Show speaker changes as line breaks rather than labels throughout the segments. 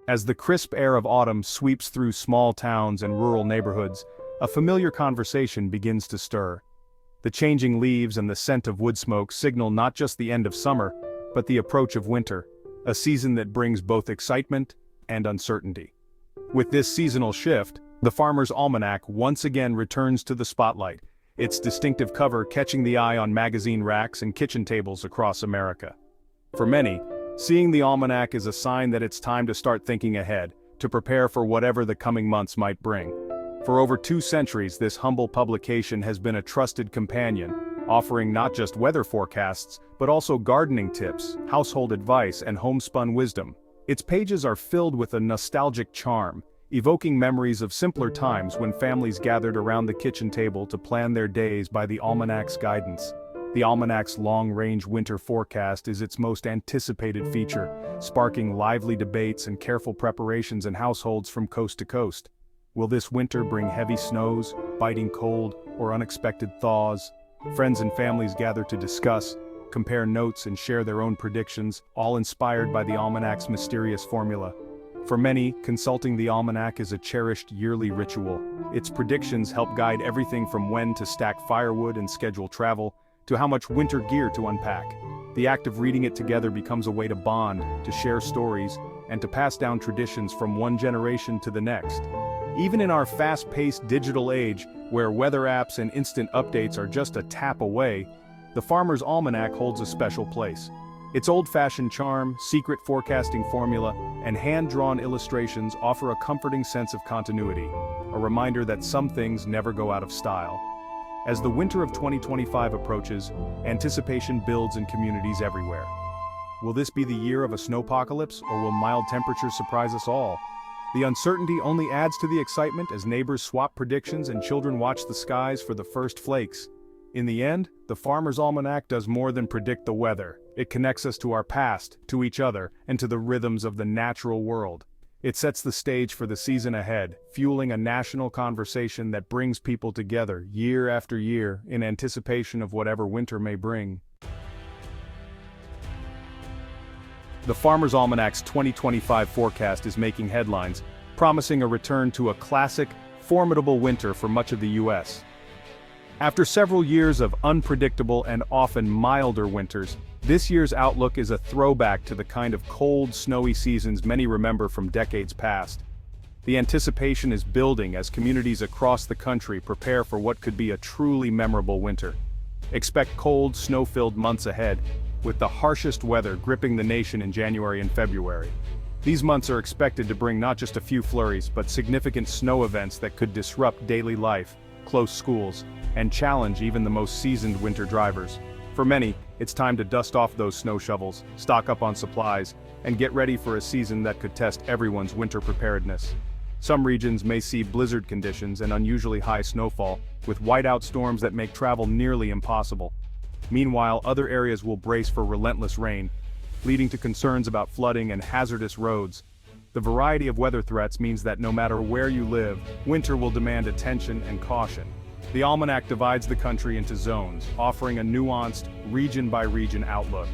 As the crisp air of autumn sweeps through small towns and rural neighborhoods, a familiar conversation begins to stir. The changing leaves and the scent of wood smoke signal not just the end of summer, but the approach of winter, a season that brings both excitement and uncertainty. With this seasonal shift, the Farmer's Almanac once again returns to the spotlight, its distinctive cover catching the eye on magazine racks and kitchen tables across America. For many, seeing the almanac is a sign that it's time to start thinking ahead, to prepare for whatever the coming months might bring. For over 2 centuries, this humble publication has been a trusted companion, offering not just weather forecasts, but also gardening tips, household advice, and homespun wisdom. Its pages are filled with a nostalgic charm, evoking memories of simpler times when families gathered around the kitchen table to plan their days by the almanac's guidance. The almanac's long-range winter forecast is its most anticipated feature, sparking lively debates and careful preparations in households from coast to coast. Will this winter bring heavy snows, biting cold, or unexpected thaws? Friends and families gather to discuss, compare notes, and share their own predictions, all inspired by the almanac's mysterious formula. For many, consulting the almanac is a cherished yearly ritual. Its predictions help guide everything from when to stack firewood and schedule travel, to how much winter gear to unpack. The act of reading it together becomes a way to bond, to share stories, and to pass down traditions from one generation to the next. Even in our fast-paced digital age, where weather apps and instant updates are just a tap away, the Farmer's Almanac holds a special place. Its old-fashioned charm, secret forecasting formula, and hand-drawn illustrations offer a comforting sense of continuity, a reminder that some things never go out of style. As the winter of 2025 approaches, anticipation builds in communities everywhere. Will this be the year of a snowpocalypse, or will mild temperatures surprise us all? The uncertainty only adds to the excitement as neighbors swap predictions and children watch the skies for the first flakes. In the end, the Farmer's Almanac does more than predict the weather. It connects us to our past, to each other, and to the rhythms of the natural world. It sets the stage for the season ahead, fueling a national conversation that brings people together year after year in anticipation of whatever winter may bring. The Farmer's Almanac's 2025 forecast is making headlines, promising a return to a classic, formidable winter for much of the U.S. After several years of unpredictable and often milder winters, this year's outlook is a throwback to the kind of cold, snowy seasons many remember from decades past. The anticipation is building as communities across the country prepare for what could be a truly memorable winter. Expect cold, snow-filled months ahead, with the harshest weather gripping the nation in January and February. These months are expected to bring not just a few flurries, but significant snow events that could disrupt daily life, close schools, and challenge even the most seasoned winter drivers. For many, it's time to dust off those snow shovels, stock up on supplies, and get ready for a season that could test everyone's winter preparedness. Some regions may see blizzard conditions and unusually high snowfall, with whiteout storms that make travel nearly impossible. Meanwhile, other areas will brace for relentless rain, leading to concerns about flooding and hazardous roads. The variety of weather threats means that no matter where you live, winter will demand attention and caution. The Almanac divides the country into zones, offering a nuanced, region-by-region outlook.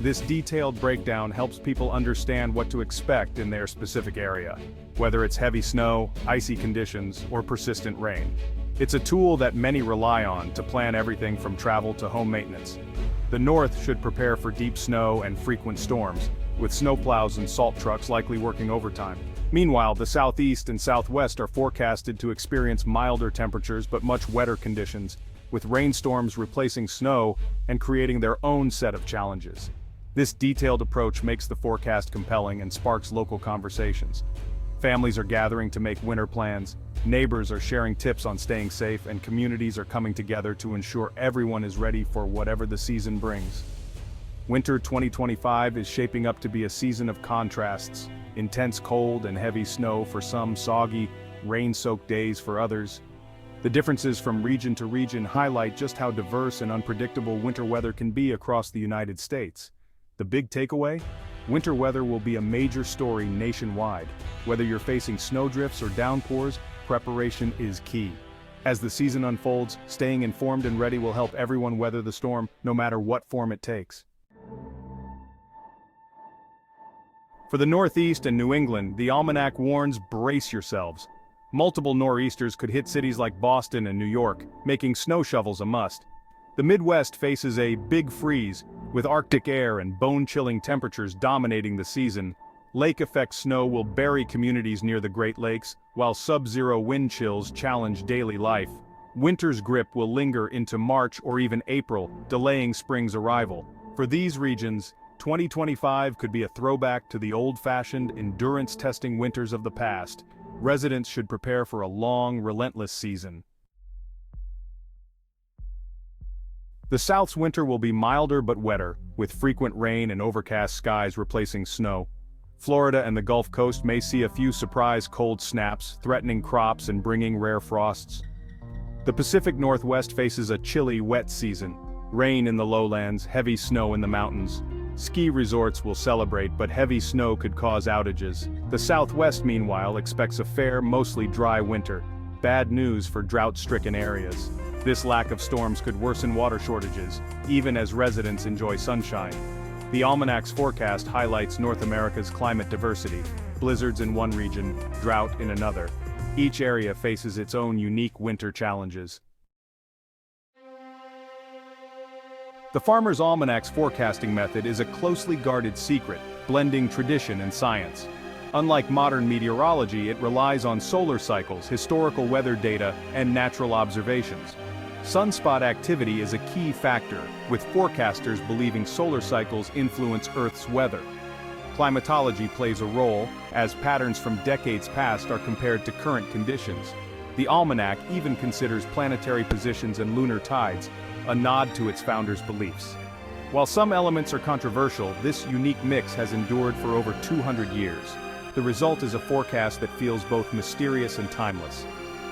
This detailed breakdown helps people understand what to expect in their specific area, whether it's heavy snow, icy conditions, or persistent rain. It's a tool that many rely on to plan everything from travel to home maintenance. The north should prepare for deep snow and frequent storms, with snowplows and salt trucks likely working overtime. Meanwhile, the southeast and southwest are forecasted to experience milder temperatures but much wetter conditions, with rainstorms replacing snow and creating their own set of challenges. This detailed approach makes the forecast compelling and sparks local conversations. Families are gathering to make winter plans, neighbors are sharing tips on staying safe, and communities are coming together to ensure everyone is ready for whatever the season brings. Winter 2025 is shaping up to be a season of contrasts, intense cold and heavy snow for some, soggy, rain-soaked days for others. The differences from region to region highlight just how diverse and unpredictable winter weather can be across the United States. The big takeaway? Winter weather will be a major story nationwide. Whether you're facing snowdrifts or downpours, preparation is key. As the season unfolds, staying informed and ready will help everyone weather the storm, no matter what form it takes. For the Northeast and New England, the almanac warns, brace yourselves. Multiple nor'easters could hit cities like Boston and New York, making snow shovels a must. The Midwest faces a big freeze, with Arctic air and bone-chilling temperatures dominating the season. Lake-effect snow will bury communities near the Great Lakes, while sub-zero wind chills challenge daily life. Winter's grip will linger into March or even April, delaying spring's arrival. For these regions, 2025 could be a throwback to the old-fashioned, endurance-testing winters of the past. Residents should prepare for a long, relentless season. The South's winter will be milder but wetter, with frequent rain and overcast skies replacing snow. Florida and the Gulf Coast may see a few surprise cold snaps, threatening crops and bringing rare frosts. The Pacific Northwest faces a chilly, wet season. Rain in the lowlands, heavy snow in the mountains. Ski resorts will celebrate, but heavy snow could cause outages. The Southwest, meanwhile, expects a fair, mostly dry winter. Bad news for drought-stricken areas. This lack of storms could worsen water shortages, even as residents enjoy sunshine. The Almanac's forecast highlights North America's climate diversity. Blizzards in one region, drought in another. Each area faces its own unique winter challenges. The Farmer's Almanac's forecasting method is a closely guarded secret, blending tradition and science. Unlike modern meteorology, it relies on solar cycles, historical weather data, and natural observations. Sunspot activity is a key factor, with forecasters believing solar cycles influence Earth's weather. Climatology plays a role, as patterns from decades past are compared to current conditions. The Almanac even considers planetary positions and lunar tides, a nod to its founders' beliefs. While some elements are controversial, this unique mix has endured for over 200 years. The result is a forecast that feels both mysterious and timeless.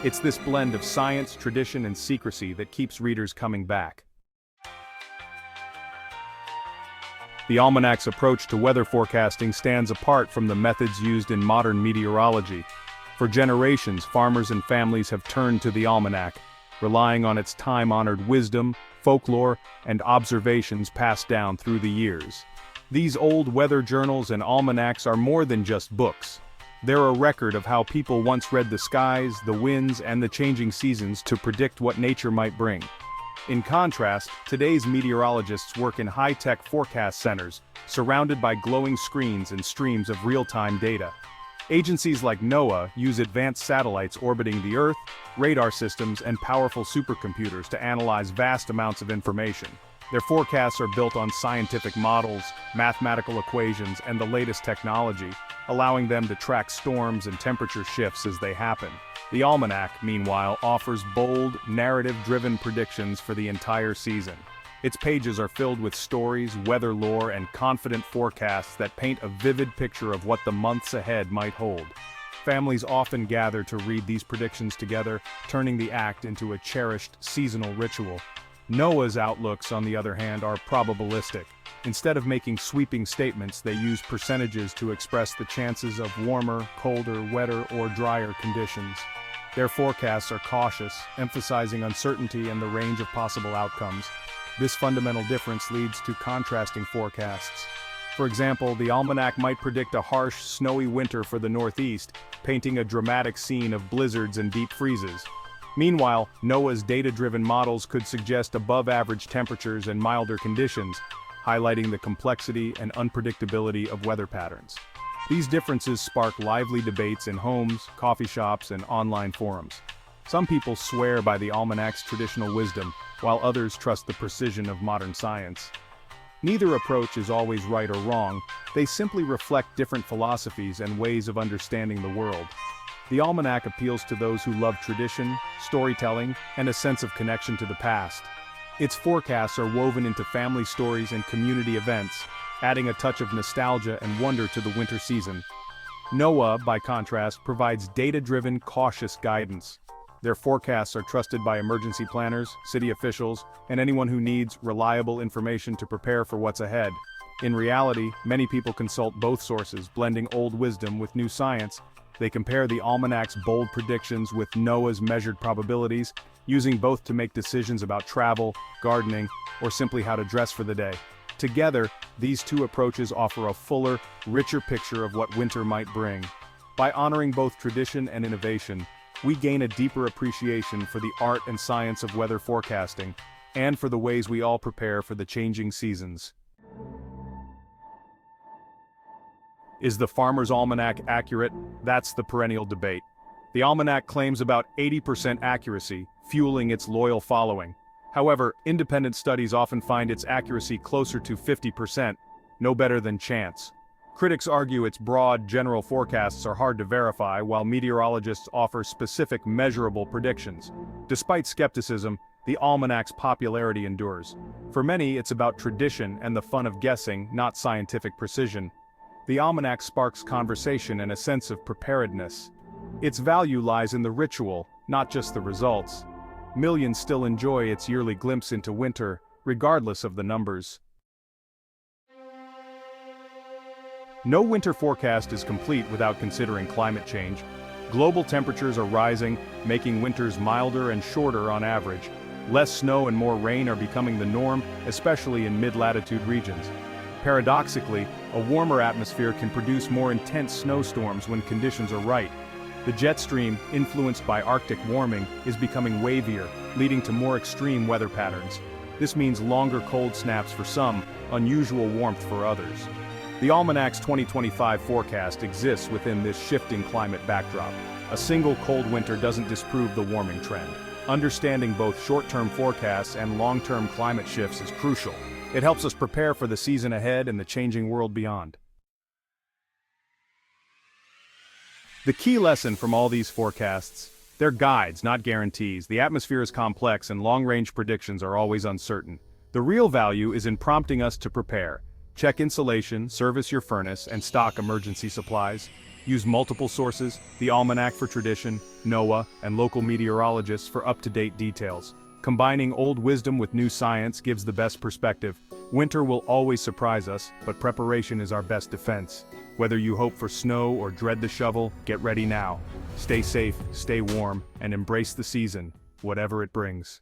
It's this blend of science, tradition, and secrecy that keeps readers coming back. The Almanac's approach to weather forecasting stands apart from the methods used in modern meteorology. For generations, farmers and families have turned to the Almanac, relying on its time-honored wisdom, folklore, and observations passed down through the years. These old weather journals and almanacs are more than just books. They're a record of how people once read the skies, the winds, and the changing seasons to predict what nature might bring. In contrast, today's meteorologists work in high-tech forecast centers, surrounded by glowing screens and streams of real-time data. Agencies like NOAA use advanced satellites orbiting the Earth, radar systems, and powerful supercomputers to analyze vast amounts of information. Their forecasts are built on scientific models, mathematical equations, and the latest technology, allowing them to track storms and temperature shifts as they happen. The Almanac, meanwhile, offers bold, narrative-driven predictions for the entire season. Its pages are filled with stories, weather lore, and confident forecasts that paint a vivid picture of what the months ahead might hold. Families often gather to read these predictions together, turning the act into a cherished seasonal ritual. NOAA's outlooks, on the other hand, are probabilistic. Instead of making sweeping statements, they use percentages to express the chances of warmer, colder, wetter, or drier conditions. Their forecasts are cautious, emphasizing uncertainty and the range of possible outcomes. This fundamental difference leads to contrasting forecasts. For example, the Almanac might predict a harsh, snowy winter for the Northeast, painting a dramatic scene of blizzards and deep freezes. Meanwhile, NOAA's data-driven models could suggest above-average temperatures and milder conditions, highlighting the complexity and unpredictability of weather patterns. These differences spark lively debates in homes, coffee shops, and online forums. Some people swear by the Almanac's traditional wisdom, while others trust the precision of modern science. Neither approach is always right or wrong, they simply reflect different philosophies and ways of understanding the world. The Almanac appeals to those who love tradition, storytelling, and a sense of connection to the past. Its forecasts are woven into family stories and community events, adding a touch of nostalgia and wonder to the winter season. NOAA, by contrast, provides data-driven, cautious guidance. Their forecasts are trusted by emergency planners, city officials, and anyone who needs reliable information to prepare for what's ahead. In reality, many people consult both sources, blending old wisdom with new science. They compare the Almanac's bold predictions with NOAA's measured probabilities, using both to make decisions about travel, gardening, or simply how to dress for the day. Together, these two approaches offer a fuller, richer picture of what winter might bring. By honoring both tradition and innovation, we gain a deeper appreciation for the art and science of weather forecasting, and for the ways we all prepare for the changing seasons. Is the Farmer's Almanac accurate? That's the perennial debate. The Almanac claims about 80% accuracy, fueling its loyal following. However, independent studies often find its accuracy closer to 50%, no better than chance. Critics argue its broad, general forecasts are hard to verify, while meteorologists offer specific, measurable predictions. Despite skepticism, the Almanac's popularity endures. For many, it's about tradition and the fun of guessing, not scientific precision. The Almanac sparks conversation and a sense of preparedness. Its value lies in the ritual, not just the results. Millions still enjoy its yearly glimpse into winter, regardless of the numbers. No winter forecast is complete without considering climate change. Global temperatures are rising, making winters milder and shorter on average. Less snow and more rain are becoming the norm, especially in mid-latitude regions. Paradoxically, a warmer atmosphere can produce more intense snowstorms when conditions are right. The jet stream, influenced by Arctic warming, is becoming wavier, leading to more extreme weather patterns. This means longer cold snaps for some, unusual warmth for others. The Almanac's 2025 forecast exists within this shifting climate backdrop. A single cold winter doesn't disprove the warming trend. Understanding both short-term forecasts and long-term climate shifts is crucial. It helps us prepare for the season ahead and the changing world beyond. The key lesson from all these forecasts: they're guides, not guarantees. The atmosphere is complex and long-range predictions are always uncertain. The real value is in prompting us to prepare. Check insulation, service your furnace, and stock emergency supplies. Use multiple sources: the Almanac for tradition, NOAA, and local meteorologists for up-to-date details. Combining old wisdom with new science gives the best perspective. Winter will always surprise us, but preparation is our best defense. Whether you hope for snow or dread the shovel, get ready now. Stay safe, stay warm, and embrace the season, whatever it brings.